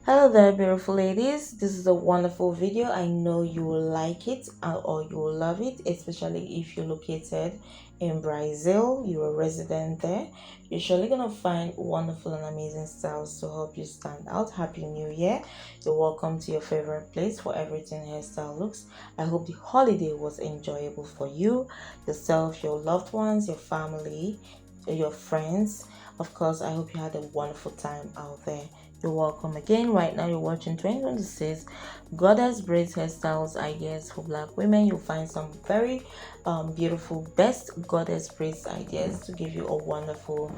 Hello there, beautiful ladies. This is a wonderful video. I know you will like it or you will love it, especially if you're located in Brazil, you're a resident there. You're surely gonna find wonderful and amazing styles to help you stand out. Happy New Year. You're welcome to your favorite place for everything hairstyle looks. I hope the holiday was enjoyable for you, yourself, your loved ones, your family, your friends. Of course, I hope you had a wonderful time out there. You're welcome again. Right now, you're watching 2026 Goddess Braids Hairstyles Ideas for Black Women. You'll find some very beautiful best goddess braids ideas to give you a wonderful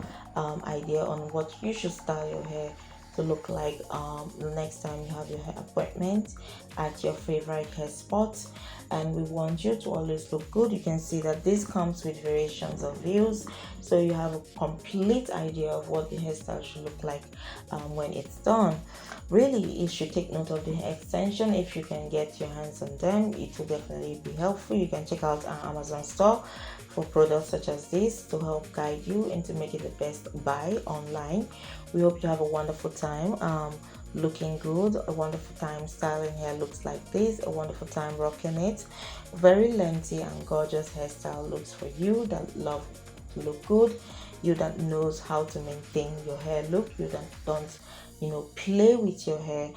idea on what you should style your hair to look like the next time you have your hair appointment at your favorite hair spot. And we want you to always look good. You can see that this comes with variations of views, so you have a complete idea of what the hairstyle should look like when it's done. Really, you should take note of the extension. If you can get your hands on them, it will definitely be helpful. You can check out our Amazon store for products such as this to help guide you and to make it the best buy online. We hope you have a wonderful time looking good, a wonderful time styling hair looks like this, a wonderful time rocking it. Very lengthy and gorgeous hairstyle looks for you that love to look good, you that knows how to maintain your hair look, you that don't play with your hair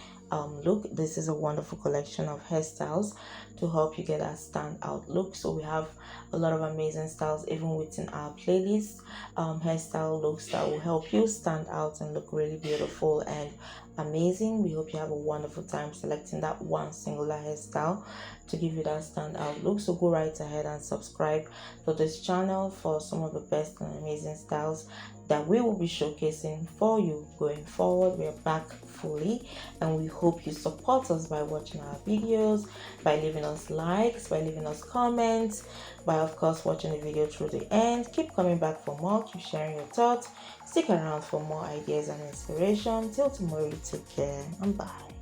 look. This is a wonderful collection of hairstyles to help you get a standout look. So we have a lot of amazing styles even within our playlist, hairstyle looks that will help you stand out and look really beautiful and amazing. We hope you have a wonderful time selecting that one singular hairstyle to give you that standout look. So go right ahead and subscribe to this channel for some of the best and amazing styles that we will be showcasing for you going forward. We are back fully, and we hope you support us by watching our videos, by leaving us likes, by leaving us comments, by of course watching the video through the end. Keep coming back for more, keep sharing your thoughts, stick around for more ideas and inspiration. Till tomorrow, take care and bye.